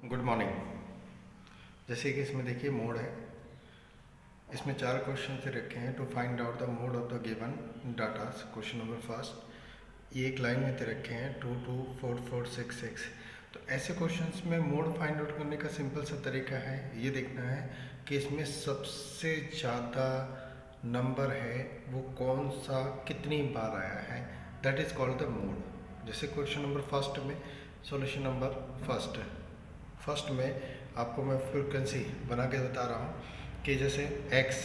Good morning. जैसे कि इसमें देखिए मोड है, इसमें 4 क्वेश्चन से रखे हैं। To find out the mode of the given data. Question number first, ये एक लाइन में दे रखे हैं 2 2 4 4 6 6। तो ऐसे क्वेश्चंस में मोड फाइंड आउट करने का सिंपल सा तरीका है, ये देखना है कि इसमें सबसे ज़्यादा नंबर है वो कौन सा, कितनी बार आया है, that is called the mode. जैसे क्वेश्चन नंबर फर्स्ट में, सॉल्यूशन नंबर फर्स्ट में आपको मैं फ्रीक्वेंसी बना के बता रहा हूँ कि जैसे x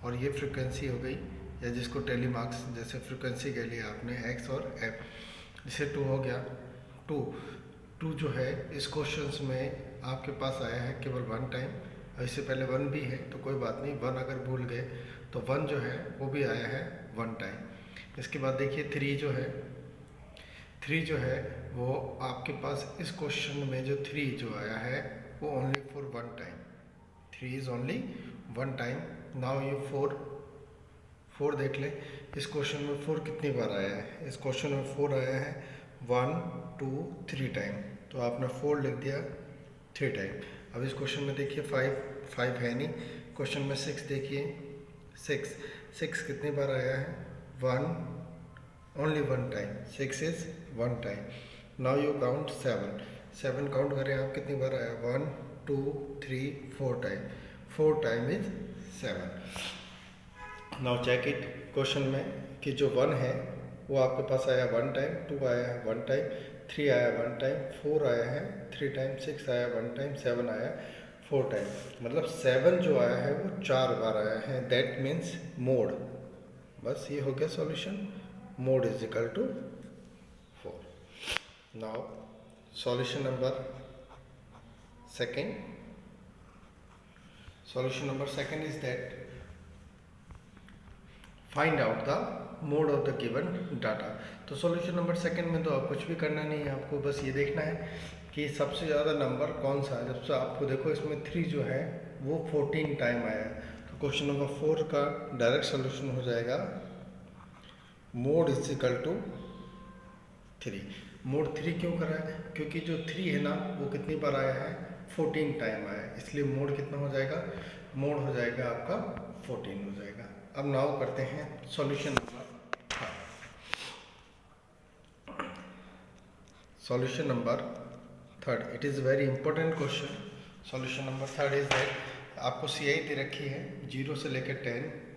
और ये फ्रीक्वेंसी हो गई, या जिसको टेलीमार्क्स जैसे फ्रीक्वेंसी कह लिया आपने x और f, जैसे 2 हो गया। 2 जो है इस क्वेश्चंस में आपके पास आया है केवल 1 टाइम, और इससे पहले 1 भी है तो कोई बात नहीं, 1 अगर भूल गए तो 1 जो है वो भी आया है 1 टाइम। इसके बाद देखिए 3 जो है वो आपके पास इस क्वेश्चन में जो 3 जो आया है वो only for 1 time. 3 is only 1 time. Now ये 4 देख ले, इस क्वेश्चन में 4 कितनी बार आया है? इस क्वेश्चन में 4 आया है 1 2 3 टाइम, तो आपने 4 लिख दिया 3 टाइम। अब इस क्वेश्चन में देखिए 5 है नहीं। क्वेश्चन में 6 देखिए, 6 कितनी बार आया है? 1 only 1 time. 6 is 1 time. Now you count 7 count करें आप, कितनी बार आया? 1 2 3 4 time. 4 time is 7। Now check it, question में कि जो 1 है वो आपके पास आया 1 टाइम, 2 आया है 1 टाइम, 3 आया 1 टाइम, 4 आया है 3 टाइम, 6 आया 1 टाइम, 7 आया 4 टाइम। मतलब 7 जो आया है वो 4 बार आया है, दैट मीन्स मोड। बस ये हो गया solution. Mode is equal to 4। Now solution number second is that find out the mode of the given data. तो सॉल्यूशन नंबर सेकंड में तो आप कुछ भी करना नहीं है, आपको बस ये देखना है कि सबसे ज़्यादा नंबर कौन सा है। जब से आपको देखो इसमें 3 जो है वो 14 टाइम आया है, तो क्वेश्चन नंबर 4 का डायरेक्ट सोल्यूशन हो जाएगा mode is equal to 3। Mode 3 क्यों करा है? क्योंकि जो 3 है ना वो कितनी बार आया है? 14 टाइम आया है, इसलिए मोड कितना हो जाएगा? मोड हो जाएगा आपका 14 हो जाएगा। अब नाउ करते हैं solution number third. It is very important question. Solution number third is that आपको CI दे रखी है 0 से लेकर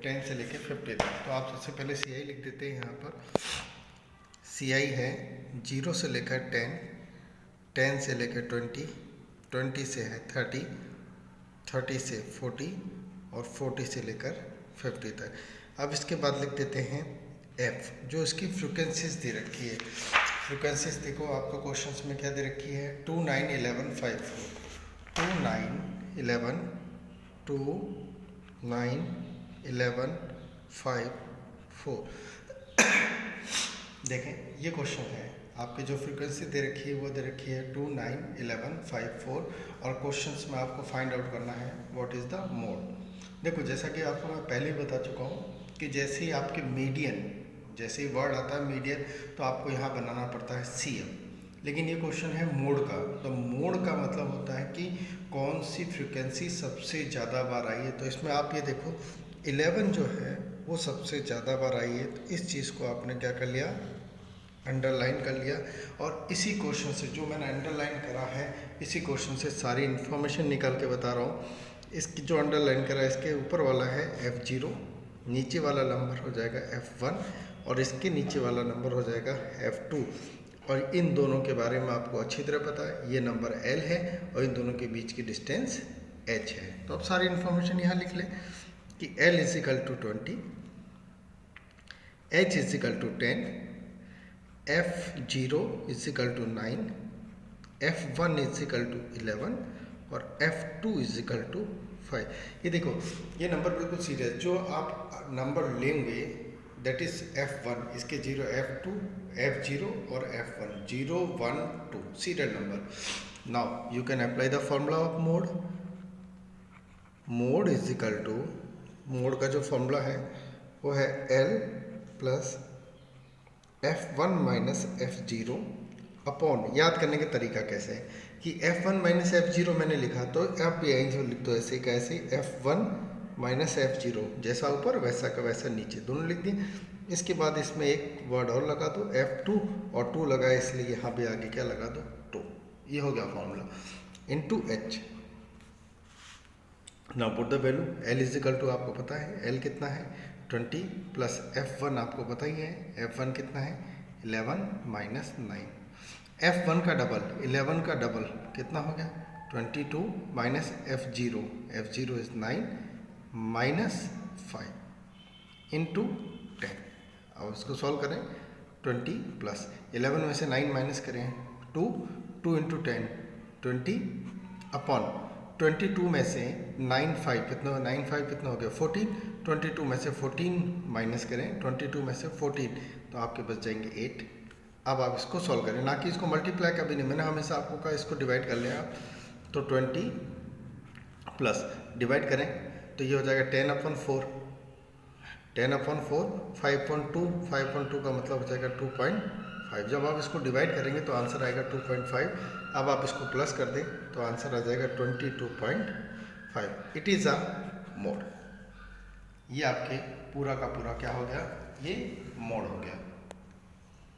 10 से लेकर 50 तक। तो आप सबसे पहले CI लिख देते हैं। यहाँ पर CI है 0 से लेकर 10 से लेकर 20 से है 30 से 40 और 40 से लेकर 50 तक। अब इसके बाद लिख देते हैं F, जो इसकी फ्रिक्वेंसीज दे रखी है। फ्रिक्वेंसीज देखो आपको क्वेश्चंस में क्या दे रखी है? 2 9 11 5 4। 2 9 11 5 4। देखें ये क्वेश्चन है, आपकी जो फ्रीक्वेंसी दे रखी है वो दे रखी है 2 9 11 5 4, और क्वेश्चंस में आपको फाइंड आउट करना है व्हाट इज़ द मोड। देखो जैसा कि आपको मैं पहले ही बता चुका हूँ कि जैसे ही आपके मीडियन, जैसे ही वर्ड आता है मीडियन, तो आपको यहाँ बनाना पड़ता है CM। लेकिन ये क्वेश्चन है मोड का, तो मोड का मतलब होता है कि कौन सी फ्रीक्वेंसी सबसे ज़्यादा बार आई है। तो इसमें आप ये देखो 11 जो है वो सबसे ज़्यादा बार आई है, तो इस चीज़ को आपने क्या कर लिया? अंडरलाइन कर लिया। और इसी क्वेश्चन से, जो मैंने अंडरलाइन करा है, इसी क्वेश्चन से सारी इन्फॉर्मेशन निकाल के बता रहा हूँ। इसकी जो अंडरलाइन करा है, इसके ऊपर वाला है F0, नीचे वाला नंबर हो जाएगा F1, और इसके नीचे वाला नंबर हो जाएगा F2। और इन दोनों के बारे में आपको अच्छी तरह पता है, ये नंबर L है और इन दोनों के बीच की डिस्टेंस H है। तो अब सारी इन्फॉर्मेशन यहाँ लिख लें कि L is equal to 20, H is equal to 10, F0 is equal to 9, F1 is equal to 11 और F2 इज इक्वल टू 5। ये देखो ये नंबर बिल्कुल सीरियस, जो आप नंबर लेंगे दैट इज F1, इसके 0 F2 F0 और F1 0 1 2 serial number. Now you can apply the formula of mode. Mode is equal to, mode का जो फॉर्मूला है वो है L plus F1 minus F0 upon, याद करने का तरीका कैसे है कि F1 माइनस F0 मैंने लिखा, तो आप भी यहीं से लिख दो ऐसे कैसे, F1 माइनस F0, जैसा ऊपर वैसा का वैसा नीचे, दोनों लिख दिए। इसके बाद इसमें एक वर्ड और लगा दो F2, और 2 लगाए इसलिए यहाँ पे आगे क्या लगा दो 2। ये हो गया formula into H। Now put the value, L is equal to आपको पता है L कितना है 20 प्लस F1 आपको पता ही है, F1 कितना है 11 माइनस 9, F1 का डबल 11 का डबल कितना हो गया 22 minus F0, F0 is 9 minus 5 into 10। अब इसको सॉल्व करें, 20 प्लस 11 में से 9 माइनस करें 2, 2 इंटू 10 20 अपॉन 22 में से 9 5 कितना, 9 5 कितना हो गया 14, 22 में से 14 माइनस करें 22 में से 14, तो आपके बच जाएंगे 8। अब आप इसको सॉल्व करें, ना कि इसको मल्टीप्लाई कभी नहीं, मैंने हमेशा आपको कहा इसको डिवाइड कर लें आप, तो 20 प्लस डिवाइड करें तो ये हो जाएगा 10/4, 10/4 5.2, 5.2 का मतलब हो जाएगा 2.5। जब आप इसको डिवाइड करेंगे तो आंसर आएगा 2.5। अब आप इसको प्लस कर दें तो आंसर आ जाएगा 22.5। It is a mode. ये आपके पूरा का पूरा क्या हो गया, ये मोड हो गया।